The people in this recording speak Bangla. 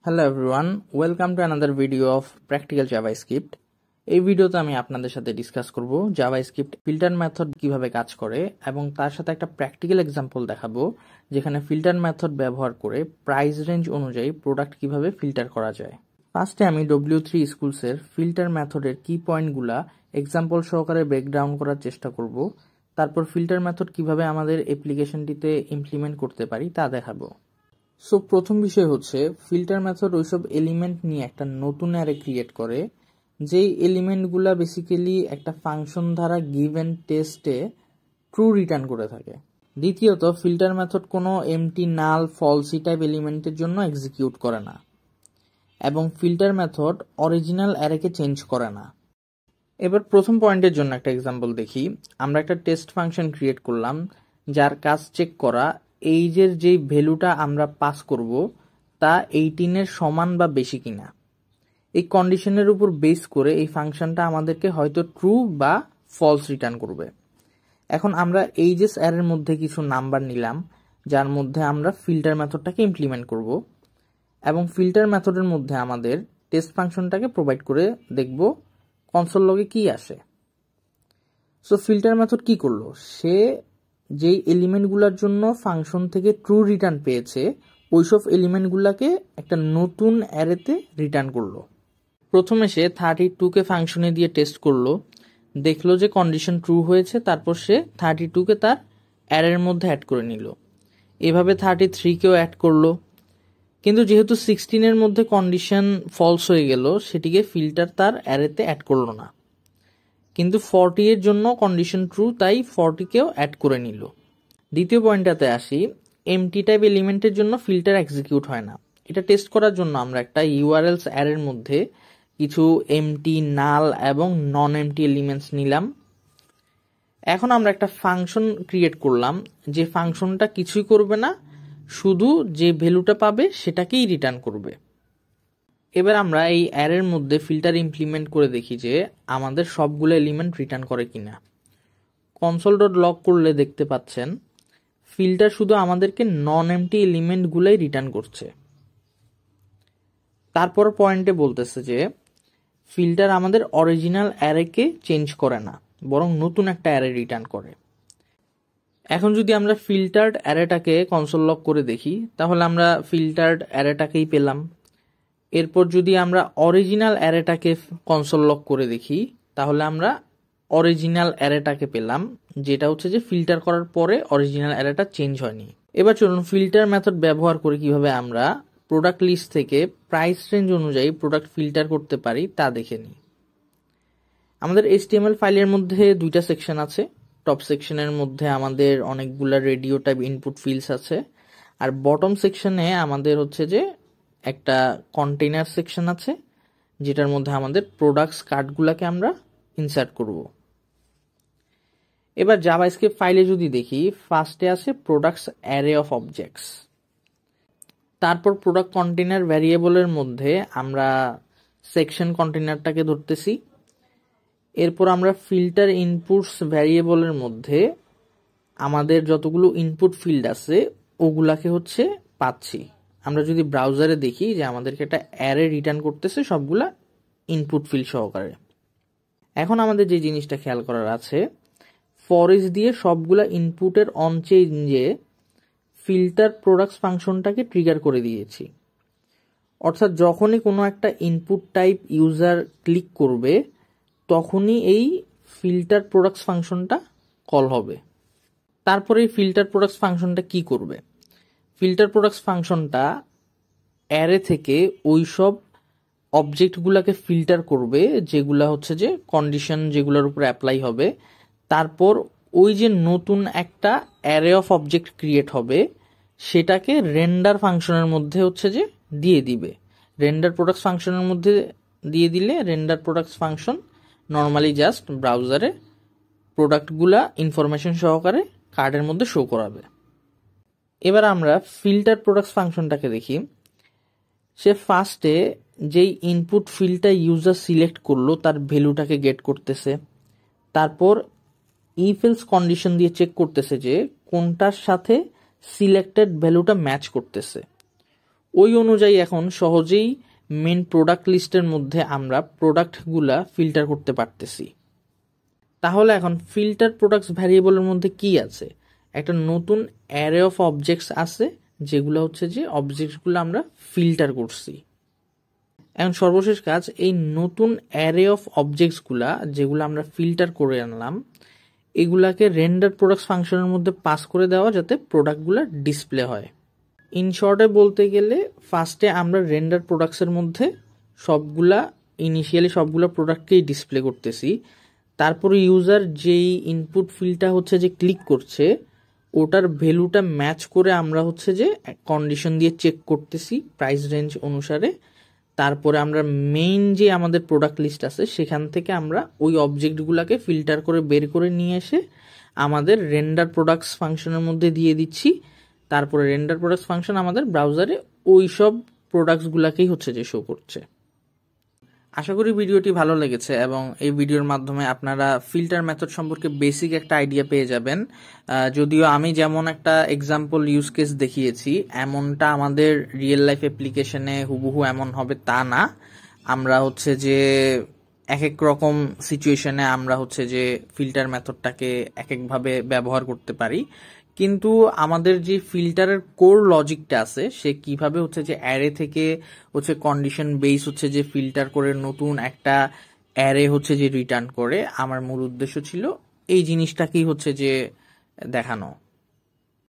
Hello everyone, welcome to another video of practical JavaScript. এই ভিডিওতে আমি আপনাদের সাথে ডিসকাস করব জাভাস্ক্রিপ্ট ফিল্টার মেথড কিভাবে কাজ করে এবং তার সাথে একটা প্র্যাকটিক্যাল এক্সাম্পল দেখাবো যেখানে ফিল্টার মেথড ব্যবহার করে প্রাইস রেঞ্জ অনুযায়ী প্রোডাক্ট কিভাবে ফিল্টার করা যায়। ফার্স্টে আমি W3 স্কুলসের ফিল্টার মেথডের কি পয়েন্টগুলা এক্সাম্পল সহকারে ব্রেকডাউন করার চেষ্টা করব, তারপর ফিল্টার মেথড কিভাবে আমাদের অ্যাপ্লিকেশনটিতে ইমপ্লিমেন্ট করতে পারি তা দেখাবো। সো প্রথম বিষয় হচ্ছে ফিল্টার মেথড ওইসব এলিমেন্ট নিয়ে একটা নতুন অ্যারে ক্রিয়েট করে যেই এলিমেন্টগুলা বেসিক্যালি একটা ফাংশন দ্বারা গিভেন টেস্টে ট্রু রিটার্ন করে থাকে। দ্বিতীয়ত, ফিল্টার মেথড কোনো এমটি, নাল, ফলসি টাইপ এলিমেন্টের জন্য এক্সিকিউট করে না এবং ফিল্টার মেথড অরিজিনাল অ্যারেকে চেঞ্জ করে না। এবার প্রথম পয়েন্টের জন্য একটা এক্সাম্পল দেখি। আমরা একটা টেস্ট ফাংশন ক্রিয়েট করলাম যার কাজ চেক করা এইজের যেই ভ্যালুটা আমরা পাস করব তা 18 সমান বা বেশি কিনা। এই কন্ডিশনের উপর বেস করে এই ফাংশনটা আমাদেরকে হয়তো ট্রু বা ফলস রিটার্ন করবে। এখন আমরা এইজেস অ্যারের মধ্যে কিছু নাম্বার নিলাম যার মধ্যে আমরা ফিল্টার মেথডটাকে ইমপ্লিমেন্ট করব এবং ফিল্টার মেথডের মধ্যে আমাদের টেস্ট ফাংশনটাকে প্রোভাইড করে দেখব কনসোল লগে কি আসে। সো ফিল্টার মেথড কি করলো, সে যেই এলিমেন্টগুলোর জন্য ফাংশন থেকে ট্রু রিটার্ন পেয়েছে ওইসব এলিমেন্টগুলোকে একটা নতুন অ্যারেতে রিটার্ন করলো। প্রথমে সে 32কে ফাংশনে দিয়ে টেস্ট করলো, দেখলো যে কন্ডিশন ট্রু হয়েছে, তারপর সে 32কে তার অ্যারের মধ্যে অ্যাড করে নিল। এভাবে 33কেও অ্যাড করলো, কিন্তু যেহেতু 16 মধ্যে কন্ডিশন ফলস হয়ে গেল সেটিকে ফিল্টার তার অ্যারেতে অ্যাড করলো না। কিন্তু 40 এর জন্য কন্ডিশন ট্রু, তাই 40কেও অ্যাড করে নিল। দ্বিতীয় পয়েন্টটাতে আসি। এমটি টাইপ এলিমেন্টের জন্য ফিল্টার এক্সিকিউট হয় না। এটা টেস্ট করার জন্য আমরা একটা ইউআরএলস অ্যারের মধ্যে কিছু এমটি, নাল এবং নন এমটি এলিমেন্টস নিলাম। এখন আমরা একটা ফাংশন ক্রিয়েট করলাম যে ফাংশনটা কিছুই করবে না, শুধু যে ভ্যালুটা পাবে সেটাকেই রিটার্ন করবে। এবার আমরা এই অ্যারের মধ্যে ফিল্টার ইমপ্লিমেন্ট করে দেখি যে আমাদের সবগুলো এলিমেন্ট রিটার্ন করে কিনা। কনসোল ডট লগ করলে দেখতে পাচ্ছেন ফিল্টার শুধু আমাদেরকে নন এমটি এলিমেন্টগুলাই রিটার্ন করছে। তারপর পয়েন্টে বলতেছে যে ফিল্টার আমাদের অরিজিনাল অ্যারেকে চেঞ্জ করে না, বরং নতুন একটা অ্যারে রিটার্ন করে। এখন যদি আমরা ফিল্টার্ড অ্যারেটাকে কনসোল লগ করে দেখি তাহলে আমরা ফিল্টার্ড অ্যারেটাকেই পেলাম। এরপর যদি আমরা অরিজিনাল অ্যারেটাকে কনসোল লগ করে দেখি তাহলে আমরা অরিজিনাল অ্যারেটাকে পেলাম, যেটা হচ্ছে যে ফিল্টার করার পরে অরিজিনাল অ্যারেটা চেঞ্জ হয়নি। এবার চলুন ফিল্টার মেথড ব্যবহার করে কিভাবে আমরা প্রোডাক্ট লিস্ট থেকে প্রাইস রেঞ্জ অনুযায়ী প্রোডাক্ট ফিল্টার করতে পারি তা দেখে নিই। আমাদের HTML ফাইলের মধ্যে দুইটা সেকশন আছে। টপ সেকশনের মধ্যে আমাদের অনেকগুলা রেডিও টাইপ ইনপুট ফিল্ডস আছে, আর বটম সেকশনে আমাদের হচ্ছে যে একটা কন্টেইনার সেকশন আছে যেটার মধ্যে আমাদের প্রোডাক্টস কার্ডগুলোকে আমরা ইনসার্ট করব। এবার জাভাস্ক্রিপ্ট ফাইলে যদি দেখি, ফার্স্টে আছে প্রোডাক্টস অ্যারে অফ অবজেক্টস, তারপর প্রোডাক্ট কন্টেইনার ভ্যারিয়েবলের মধ্যে আমরা সেকশন কন্টেইনারটাকে ধরতেছি। এরপর আমরা ফিল্টার ইনপুটস ভ্যারিয়েবলের মধ্যে আমাদের যতগুলো ইনপুট ফিল্ড আছে ওগুলাকে হচ্ছে পাচ্ছি। আমরা যদি ব্রাউজারে দেখি যে আমাদেরকে একটা অ্যারে রিটার্ন করতেছে সবগুলা ইনপুট ফিল্ড সহকারে। এখন আমাদের যে জিনিসটা খেয়াল করার আছে, ফর ইচ দিয়ে সবগুলা ইনপুটের অন চেঞ্জে ফিল্টার প্রোডাক্টস ফাংশনটাকে ট্রিগার করে দিয়েছি। অর্থাৎ যখনই কোনো একটা ইনপুট টাইপ ইউজার ক্লিক করবে তখনই এই ফিল্টার প্রোডাক্টস ফাংশনটা কল হবে। তারপরে এই ফিল্টার প্রোডাক্টস ফাংশনটা কি করবে? ফিল্টার প্রোডাক্টস ফাংশনটা অ্যারে থেকে ওই সব অবজেক্টগুলোকে ফিল্টার করবে যেগুলা হচ্ছে যে কন্ডিশন যেগুলোর উপর অ্যাপ্লাই হবে। তারপর ওই যে নতুন একটা অ্যারে অফ অবজেক্ট ক্রিয়েট হবে সেটাকে রেন্ডার ফাংশনের মধ্যে হচ্ছে যে দিয়ে দিবে। রেন্ডার প্রোডাক্টস ফাংশনের মধ্যে দিয়ে দিলে render products function normally just ব্রাউজারে প্রোডাক্টগুলা ইনফরমেশন সহকারে কার্ডের মধ্যে শো করাবে। এবার আমরা ফিল্টার প্রোডাক্টস ফাংশনটাকে দেখি। সে ফার্স্টে যেই ইনপুট ফিল্ডটা ইউজার সিলেক্ট করলো তার ভ্যালুটাকে গেট করতেছে, তারপর ইফ এলস কন্ডিশন দিয়ে চেক করতেছে যে কোনটার সাথে সিলেক্টেড ভ্যালুটা ম্যাচ করতেছে। ওই অনুযায়ী এখন সহজেই মেন প্রোডাক্ট লিস্টের মধ্যে আমরা প্রোডাক্টগুলা ফিল্টার করতে পারতেছি। তাহলে এখন ফিল্টার প্রোডাক্টস ভ্যারিয়েবলের মধ্যে কি আছে? একটা নতুন অ্যারে অফ অবজেক্টস আছে, যেগুলো হচ্ছে যে অবজেক্টসগুলো আমরা ফিল্টার করছি। এখন সর্বশেষ কাজ, এই নতুন অ্যারে অফ অবজেক্টসগুলা যেগুলো আমরা ফিল্টার করে আনলাম, এগুলাকে রেন্ডার প্রোডাক্টস ফাংশনের মধ্যে পাস করে দেওয়া, যাতে প্রোডাক্টগুলো ডিসপ্লে হয়। ইন শর্টে বলতে গেলে, ফার্স্টে আমরা রেন্ডার প্রোডাক্টসের মধ্যে ইনিশিয়ালি সবগুলা প্রোডাক্টকেই ডিসপ্লে করতেছি। তারপরে ইউজার যেই ইনপুট ফিল্ডটা হচ্ছে যে ক্লিক করছে, ওটার ভ্যালুটা ম্যাচ করে আমরা হচ্ছে যে কন্ডিশন দিয়ে চেক করতেছি প্রাইস রেঞ্জ অনুসারে। তারপরে আমরা মেইন যে আমাদের প্রোডাক্ট লিস্ট আছে, সেখান থেকে আমরা ওই অবজেক্টগুলোকে ফিল্টার করে বের করে নিয়ে এসে আমাদের রেন্ডার প্রোডাক্টস ফাংশনের মধ্যে দিয়ে দিচ্ছি। তারপরে রেন্ডার প্রোডাক্টস ফাংশন আমাদের ব্রাউজারে ওই সব প্রোডাক্টসগুলোকেই হচ্ছে যে শো করছে। আশা করি ভিডিওটি ভালো লেগেছে এবং এই ভিডিওর মাধ্যমে আপনারা ফিল্টার মেথড সম্পর্কে বেসিক একটা আইডিয়া পেয়ে যাবেন। যদিও আমি যেমন একটা এক্সাম্পল ইউজ কেস দেখিয়েছি, এমনটা আমাদের রিয়েল লাইফ অ্যাপ্লিকেশনে হুবহু এমন হবে তা না। আমরা হচ্ছে যে এক এক রকম সিচুয়েশনে আমরা হচ্ছে যে ফিল্টার মেথডটাকে এক একভাবে ব্যবহার করতে পারি। কিন্তু আমাদের যে ফিল্টারের কোর লজিকটা আছে, সে কিভাবে হচ্ছে যে অ্যারে থেকে হচ্ছে কন্ডিশন বেস হচ্ছে যে ফিল্টার করে নতুন একটা অ্যারে হচ্ছে যে রিটার্ন করে, আমার মূল উদ্দেশ্য ছিল এই জিনিসটাকেই হচ্ছে যে দেখানো।